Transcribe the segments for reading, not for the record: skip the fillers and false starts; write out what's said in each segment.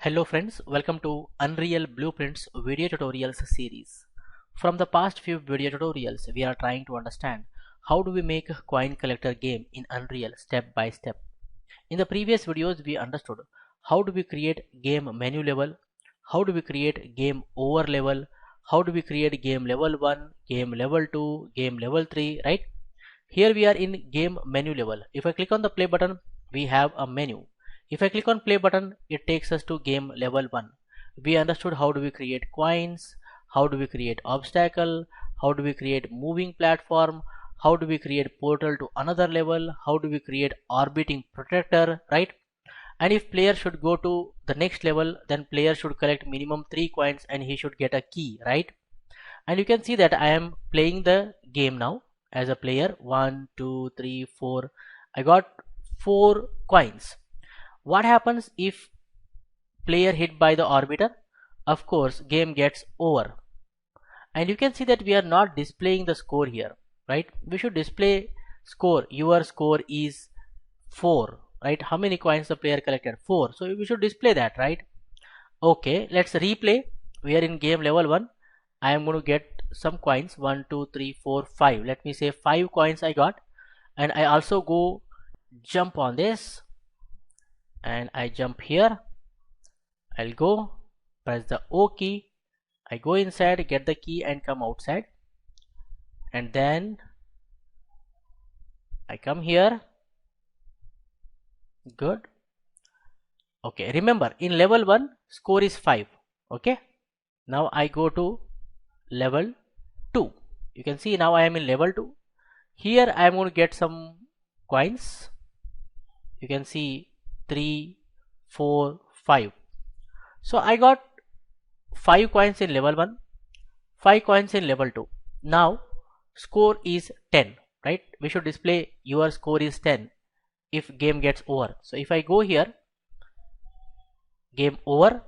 Hello friends, welcome to Unreal Blueprints video tutorials series. From the past few video tutorials, we are trying to understand how do we make a coin collector game in Unreal step by step. In the previous videos, we understood how do we create game menu level, how do we create game over level, how do we create game level 1, game level 2, game level 3, right? Here we are in game menu level. If I click on the play button, we have a menu. If I click on play button, it takes us to game level 1. We understood how do we create coins, how do we create obstacle, how do we create moving platform, how do we create portal to another level, how do we create orbiting protector, right? And if player should go to the next level, then player should collect minimum 3 coins and he should get a key, right? And you can see that I am playing the game now as a player. 1 2 3 4. I got 4 coins. What happens if player hit by the orbiter? Of course, game gets over. And you can see that we are not displaying the score here, right? We should display score. Your score is 4, right? How many coins the player collected? 4. So we should display that, right? Okay, let's replay. We are in game level 1. I am going to get some coins. 1 2 3 4 5. Let me say 5 coins I got. And I also go jump on this. And I jump here. I'll go press the O key. I go inside, get the key and come outside. And then I come here. Good. Okay, remember in level 1 score is 5. Okay, now I go to level 2. You can see now I am in level 2. Here I am going to get some coins. You can see 3 4 5. So I got 5 coins in level 1, 5 coins in level 2. Now score is 10, right? We should display your score is 10 if game gets over. So if I go here, game over,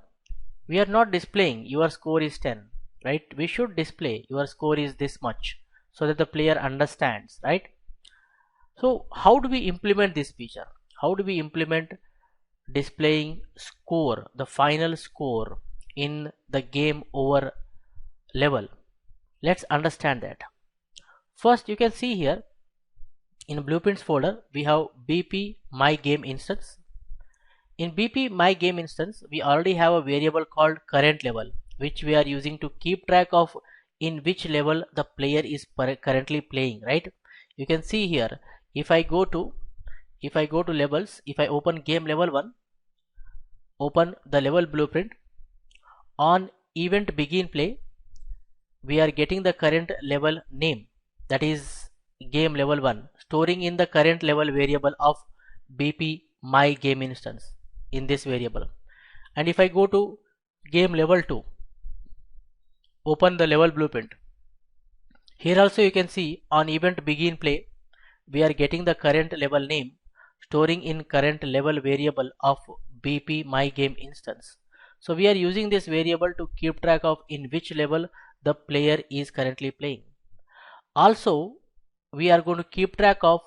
we are not displaying your score is 10, right? We should display your score is this much so that the player understands, right? So how do we implement this feature? How do we implement displaying score, the final score in the game over level? Let's understand that. First, you can see here in Blueprints folder we have BP my game instance. In BP my game instance we already have a variable called current level, which we are using to keep track of in which level the player is currently playing, right? You can see here if I go to levels, if I open game level 1, open the level blueprint, on event begin play we are getting the current level name, that is game level 1, storing in the current level variable of BP my game instance in this variable. And if I go to game level 2, open the level blueprint, here also you can see on event begin play we are getting the current level name, storing in current level variable of BP my game instance. So we are using this variable to keep track of in which level the player is currently playing. Also we are going to keep track of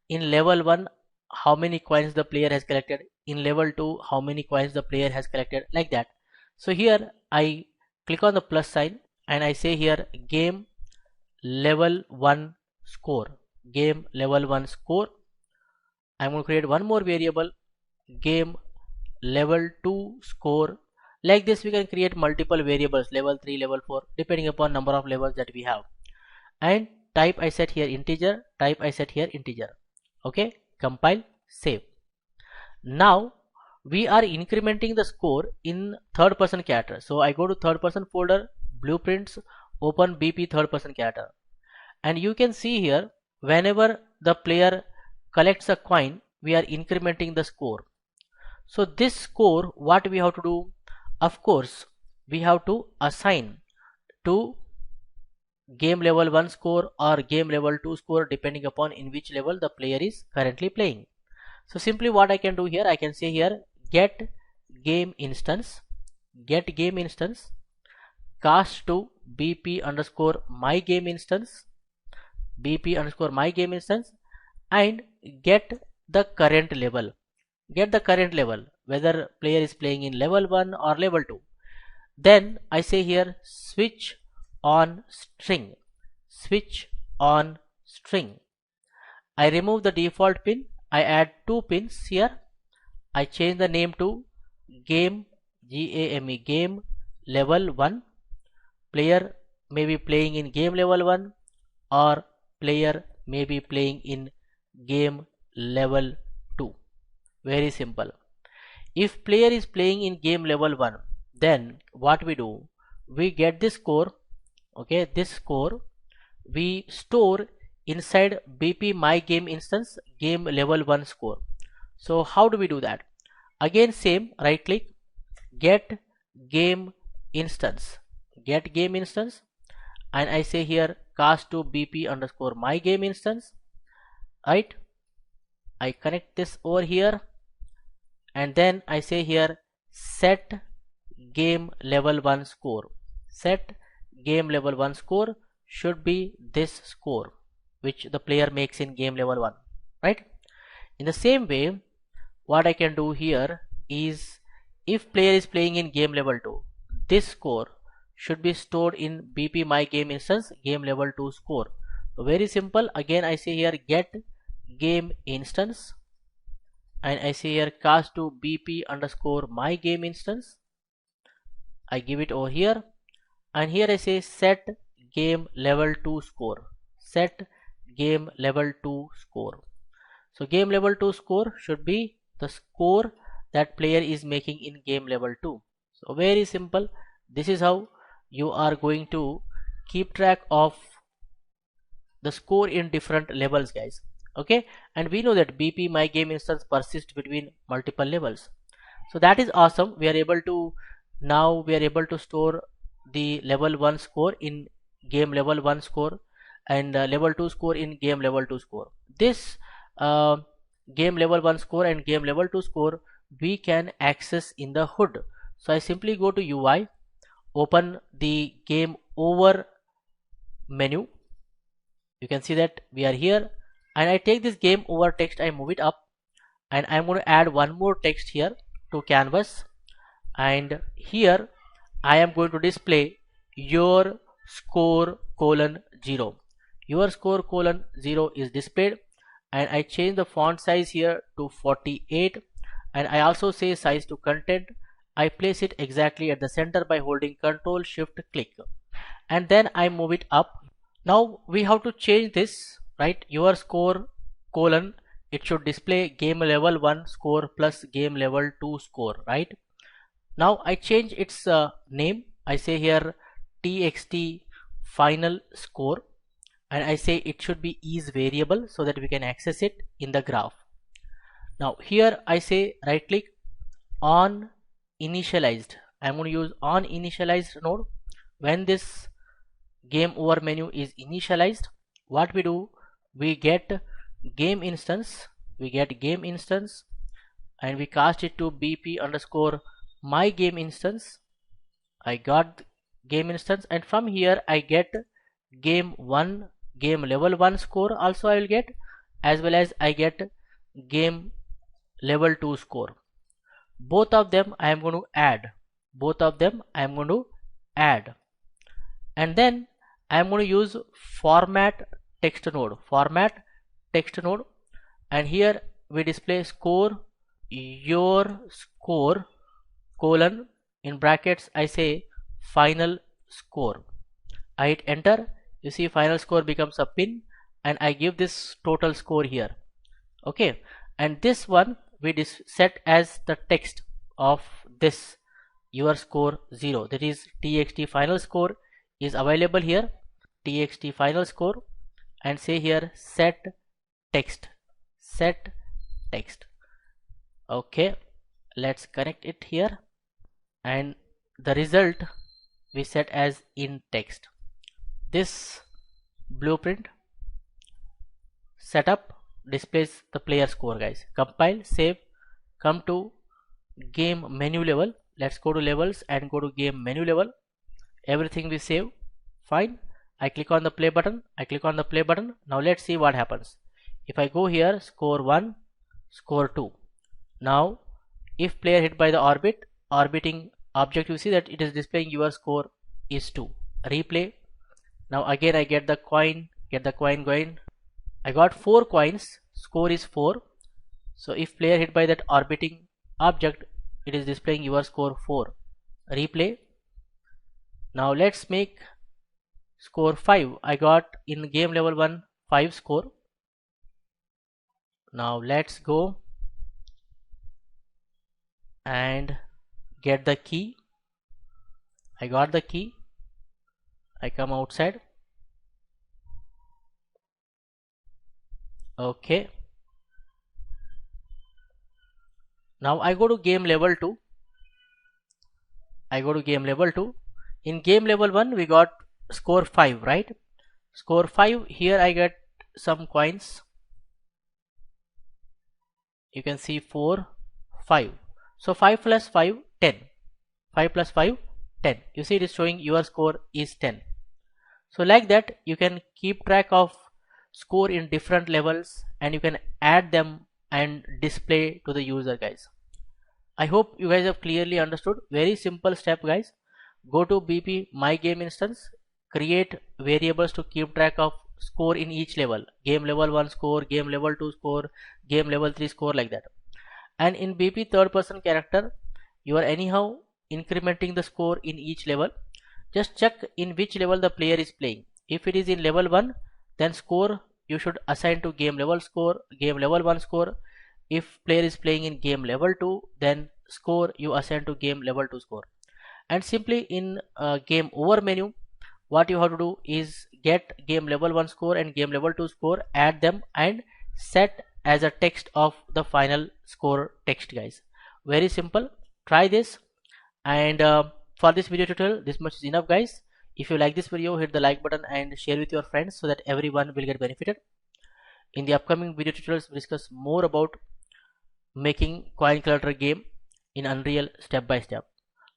in level 1 how many coins the player has collected, in level 2 how many coins the player has collected, like that. So here I click on the plus sign and I say here game level 1 score, game level 1 score. I'm going to create one more variable, game level 2 score. Like this we can create multiple variables, level 3, level 4, depending upon number of levels that we have. And type I set here integer, type I set here integer. Okay, compile, save. Now we are incrementing the score in third person character. So I go to third person folder, blueprints, open BP third person character. And you can see here whenever the player collects a coin we are incrementing the score. So this score, what we have to do? Of course we have to assign to game level 1 score or game level 2 score, depending upon in which level the player is currently playing. So simply what I can do here, I can say here get game instance, cast to BP underscore my game instance, BP underscore my game instance, and get the current level. whether player is playing in level 1 or level 2. Then I say here switch on string, switch on string. I remove the default pin, I add 2 pins here. I change the name to game, G-A-M-E, game level 1. Player may be playing in game level 1 or player may be playing in game level 2. Very simple. If player is playing in game level 1, then what we do, we get this score, okay, this score we store inside BP my game instance game level 1 score. So how do we do that? Again same, right click, get game instance, get game instance, and I say here cast to BP underscore my game instance, right? I connect this over here, and then I say here set game level 1 score. Set game level 1 score should be this score which the player makes in game level 1, right? In the same way, what I can do here is if player is playing in game level 2, this score should be stored in BP my game instance game level 2 score. So very simple. Again I say here get game instance, and I say here cast to BP underscore my game instance. I give it over here, and here I say set game level 2 score, set game level 2 score. So game level 2 score should be the score that player is making in game level 2. So very simple. This is how you are going to keep track of the score in different levels, guys. Okay, and we know that BP my game instance persists between multiple levels. So that is awesome. We are able to store the level 1 score in game level 1 score and level 2 score in game level 2 score. This game level 1 score and game level 2 score we can access in the hood. So I simply go to UI, open the game over menu. You can see that we are here, and I take this game over text, I move it up, and I'm going to add one more text here to canvas, and here I am going to display your score colon 0. Your score colon 0 is displayed, and I change the font size here to 48, and I also say size to content. I place it exactly at the center by holding Ctrl Shift click, and then I move it up. Now we have to change this, right? Your score colon, it should display game level 1 score plus game level 2 score, right? Now I change its name. I say here txt final score, and I say it should be is variable so that we can access it in the graph. Now here I say right click on initialized. I'm going to use on initialized node. When this game over menu is initialized, what we do, we get game instance, and we cast it to BP underscore my game instance. I got game instance, and from here I get game level 1 score also I will get, as well as I get game level 2 score. Both of them I am going to add, and then I am going to use format text node, and here we display score, your score colon, in brackets I say final score. I hit enter. You see final score becomes a pin, and I give this total score here. Okay, and this one we set as the text of this your score 0, that is txt final score is available here, txt final score, and say here set text. Okay, let's connect it here, and the result we set as in text. This blueprint setup displays the player score, guys. Compile, save, come to game menu level. Let's go to levels and go to game menu level. Everything we save, fine. I click on the play button. Now let's see what happens. If I go here, score 1, score 2. Now if player hit by the orbiting object, you see that it is displaying your score is 2. Replay. Now again I get the coin going. I got 4 coins, score is 4. So if player hit by that orbiting object, it is displaying your score 4. Replay. Now let's make score 5. I got in game level 1 5 score. Now let's go and get the key. I got the key. I come outside. Okay. Now I go to game level 2. In game level 1 we got score 5, right? Score 5. Here I get some coins. You can see 4, 5. So 5 plus 5, 10. 5 plus 5, 10. You see it is showing your score is 10. So like that you can keep track of score in different levels and you can add them and display to the user, guys. I hope you guys have clearly understood. Very simple step, guys. Go to BP My Game instance, create variables to keep track of score in each level. Game level 1 score, game level 2 score, game level 3 score, like that. And in BP third person character, you are anyhow incrementing the score in each level. Just check in which level the player is playing. If it is in level 1, then score you should assign to game level 1 score. If player is playing in game level 2, then score you assign to game level 2 score. And simply in game over menu, what you have to do is get game level 1 score and game level 2 score, add them and set as a text of the final score text, guys. Very simple. Try this. And for this video tutorial, this much is enough, guys. If you like this video, hit the like button and share with your friends so that everyone will get benefited. In the upcoming video tutorials, we discuss more about making coin collector game in Unreal step by step.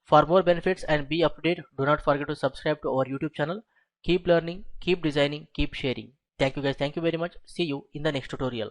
For more benefits and be up to date, do not forget to subscribe to our YouTube channel. Keep learning, keep designing, keep sharing. Thank you, guys. Thank you very much. See you in the next tutorial.